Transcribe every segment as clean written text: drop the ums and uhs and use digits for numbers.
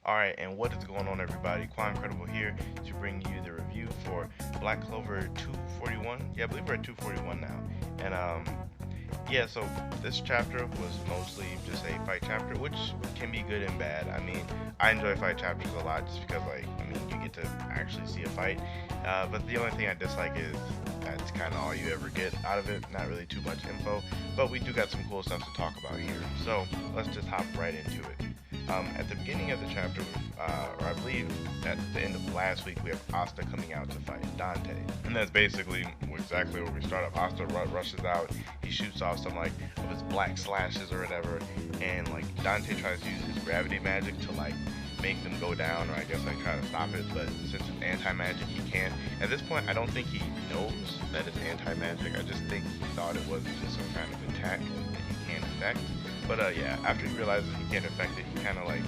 Alright, and what is going on, everybody? Quancredible here to bring you the review for Black Clover 241. Yeah, I believe we're at 241 now. And yeah, so this chapter was mostly just a fight chapter, which can be good and bad. I mean, I enjoy fight chapters a lot just because, like, I mean, you get to actually see a fight. But the only thing I dislike is that's kind of all you ever get out of it. Not really too much info, but we do got some cool stuff to talk about here. So let's just hop right into it. At the beginning of the chapter, or I believe at the end of last week, we have Asta coming out to fight Dante. And that's basically exactly where we start up. Asta rushes out, he shoots off some like of his black slashes or whatever, and like Dante tries to use his gravity magic to like make them go down, or I guess like try to stop it, but since it's anti-magic he can't. At this point I don't think he knows that it's anti-magic, I just think he thought it was just some kind of attack that he can't affect. But yeah, after he realizes he can't affect it, he kind of like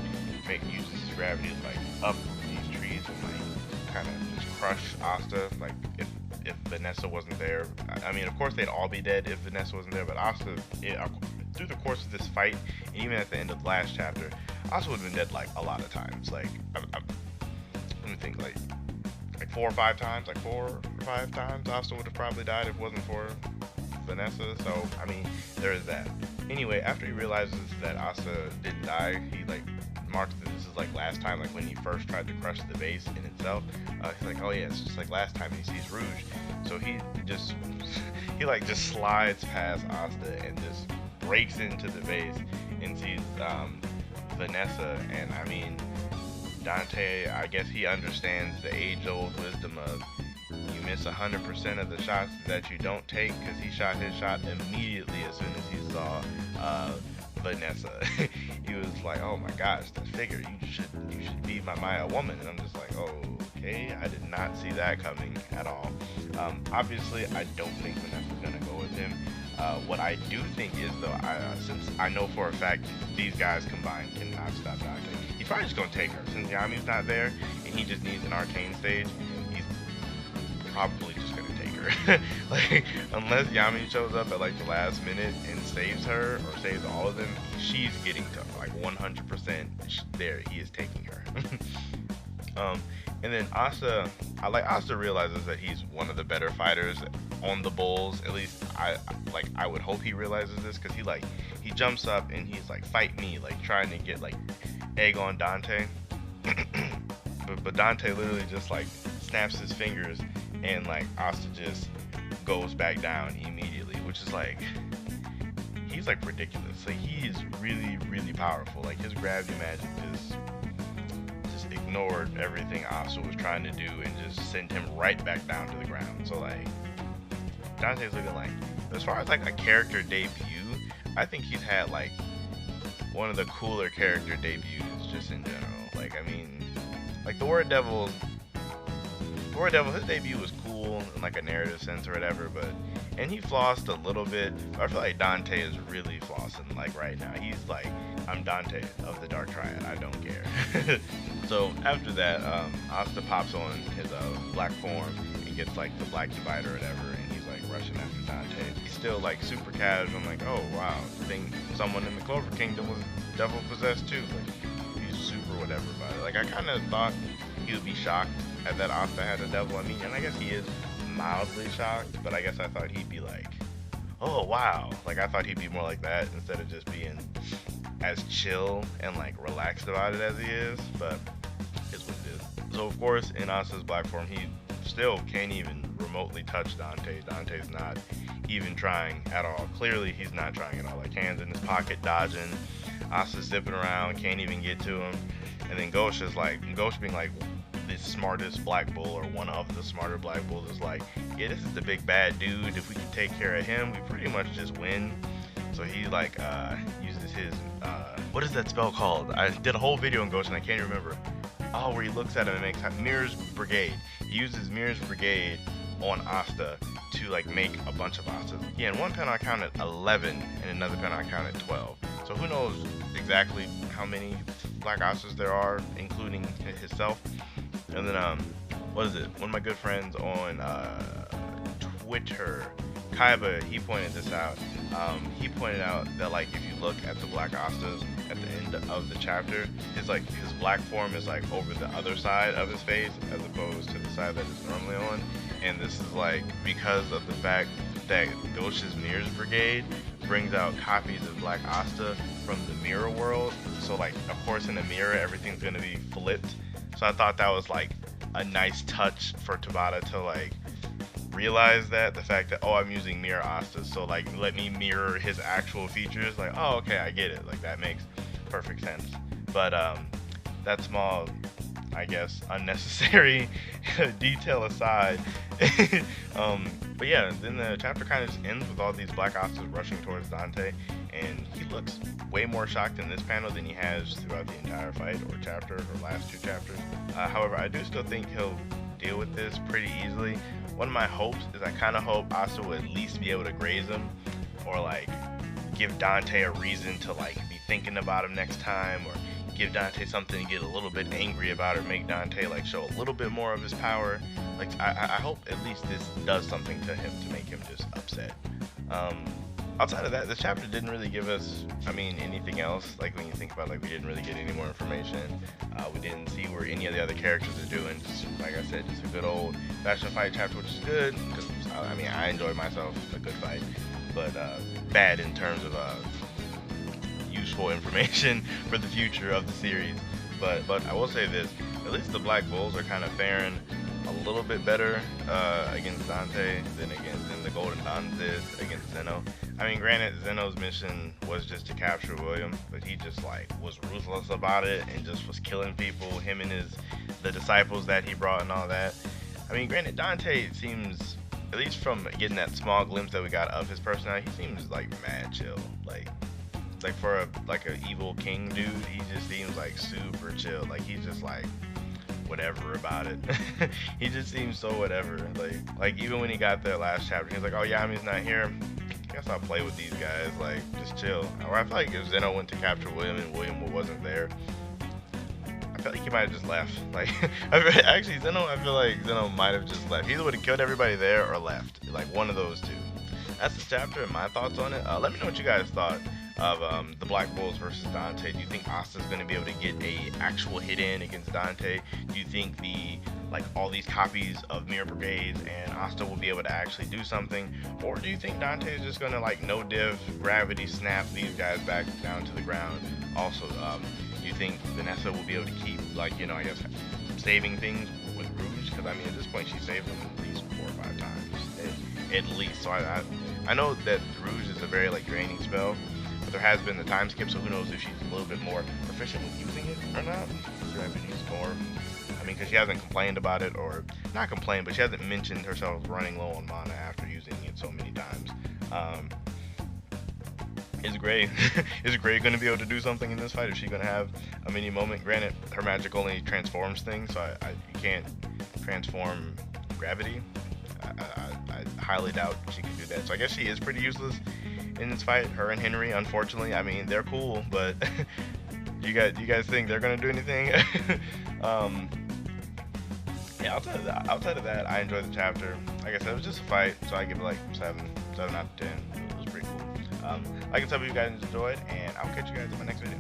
uses his gravity to like up these trees and like kind of just crush Asta. Like if Vanessa wasn't there, I mean, of course they'd all be dead if Vanessa wasn't there. But Asta, through the course of this fight, and even at the end of the last chapter, Asta would have been dead like a lot of times. Like let me think, like 4 or 5 times, Asta would have probably died if it wasn't for Vanessa. So I mean, there is that. Anyway, after he realizes that Asta didn't die, he like marks that this is like last time, like when he first tried to crush the base in itself. He's like, oh yeah, it's just like last time. He sees Rouge, so he just just slides past Asta and just breaks into the base and sees Vanessa. And I mean, Dante, I guess he understands the age-old wisdom of you miss 100% of the shots that you don't take, because he shot his shot immediately as soon as he saw Vanessa. He was like, oh my gosh, that figure, you should be my woman. And I'm just like, oh, okay, I did not see that coming at all. Obviously I don't think Vanessa's gonna go with him. What I do think is, though, since I know for a fact these guys combined cannot stop Dante, he's probably just gonna take her. Since Yami's not there and he just needs an arcane stage, probably just gonna take her. Like, unless Yami shows up at like the last minute and saves her or saves all of them, she's getting to like 100% there. He is taking her. And then Asta, Asta realizes that he's one of the better fighters on the Bulls. At least I would hope he realizes this, because he jumps up and he's like, fight me, like trying to get like egg on Dante. but Dante literally just like snaps his fingers, and like Asta just goes back down immediately, which is like, he's like ridiculous. Like, he is really, really powerful. Like, his gravity magic just ignored everything Asta was trying to do and just sent him right back down to the ground. So like, Dante's looking like, as far as like a character debut, I think he's had like one of the cooler character debuts just in general. Like, I mean, like the Word Devil, his debut was cool in like a narrative sense or whatever, and he flossed a little bit. But I feel like Dante is really flossing like right now. He's like, I'm Dante of the Dark Triad, I don't care. So after that, Asta pops on his black form and gets like the black divider or whatever, and he's like rushing after Dante. He's still like super casual. I'm like, oh wow, I think someone in the Clover Kingdom was devil possessed too. Like, he's super whatever about it. Like, I kind of thought he would be shocked at that Asta had a devil. I mean, and I guess he is mildly shocked, but I guess I thought he'd be like, oh wow. Like, I thought he'd be more like that instead of just being as chill and like relaxed about it as he is. But it's what it is. So of course, in Asta's black form, he still can't even remotely touch Dante. Dante's not even trying at all. Clearly he's not trying at all. Like, hands in his pocket dodging, Asta's zipping around, can't even get to him. And then Ghost being like the smartest black bull, or one of the smarter black bulls, is like, yeah, this is the big bad dude. If we can take care of him, we pretty much just win. So he like uses his what is that spell called? I did a whole video on Ghost and I can't remember. Oh, where he looks at him and makes Mirror's Brigade. He uses Mirror's Brigade on Asta to like make a bunch of Astas. Yeah, in one panel I counted 11, and another panel I counted 12. So who knows exactly how many black Astas there are, including himself. And then what is it? One of my good friends on Twitter, Kaiba, he pointed this out. He pointed out that like, if you look at the black Astas, at the end of the chapter, his black form is like over the other side of his face as opposed to the side that it's normally on. And this is like because of the fact that Ghosh's Mirrors Brigade brings out copies of Black Asta from the mirror world. So like, of course, in the mirror everything's gonna be flipped. So I thought that was like a nice touch for Tabata to like realize that, the fact that, oh, I'm using mirror Asta, so like let me mirror his actual features. Like, oh, okay, I get it. Like that makes perfect sense. But that small, I guess, unnecessary detail aside, but yeah, then the chapter kind of just ends with all these Black Astas rushing towards Dante, and he looks way more shocked in this panel than he has throughout the entire fight or chapter or last two chapters. However, I do still think he'll deal with this pretty easily. One of my hopes is I kind of hope Asta will at least be able to graze him, or like give Dante a reason to like be thinking about him next time, or give Dante something to get a little bit angry about, or make Dante like show a little bit more of his power. Like I hope at least this does something to him to make him just upset. Outside of that, this chapter didn't really give us, I mean, anything else. Like when you think about it, like we didn't really get any more information. We didn't see where any of the other characters are doing. Just like I said, just a good old fashion fight chapter, which is good because I mean I enjoyed myself a good fight, but bad in terms of useful information for the future of the series. But I will say this: at least the Black Bulls are kind of faring a little bit better against Dante than the Golden Dons did against Zeno. I mean, granted, Zeno's mission was just to capture William, but he just like was ruthless about it and just was killing people, him and the disciples that he brought and all that. I mean, granted, Dante seems, at least from getting that small glimpse that we got of his personality, he seems like mad chill. Like for a evil king dude, he just seems like super chill. Like he's just like whatever about it. He just seems so whatever. Like even when he got there last chapter, he's like, oh, Yami's not here, I guess I'll play with these guys, like just chill. Or I feel like if Zeno went to capture William and William wasn't there, I feel like he might have just left. Like actually I feel like Zeno might have just left. He either would have killed everybody there or left, like one of those two. That's the chapter and my thoughts on it. Let me know what you guys thought of the Black Bulls versus Dante. Do you think Asta's going to be able to get a actual hit in against Dante? Do you think all these copies of Mirror Brigades and Asta will be able to actually do something? Or do you think Dante is just going to no div, gravity snap these guys back down to the ground? Also, do you think Vanessa will be able to keep I guess saving things with Rouge? Because I mean at this point she saved them at least 4 or 5 times at least. So I know that Rouge is a very draining spell, but there has been the time skip, so who knows if she's a little bit more proficient with using it or not. She might be used more. I mean, because she hasn't complained about it, or not complained, but she hasn't mentioned herself running low on mana after using it so many times. Is Gray going to be able to do something in this fight? Is she going to have a mini moment? Granted, her magic only transforms things, so you can't transform gravity. I highly doubt she can do that. So I guess she is pretty useless in this fight. Her and Henry, unfortunately, I mean they're cool, but you guys think they're gonna do anything? Yeah, outside of that, I enjoyed the chapter. Like I said, it was just a fight, so I give it 7 out of 10. It was pretty cool. Like and sub if you guys enjoyed, and I'll catch you guys in my next video.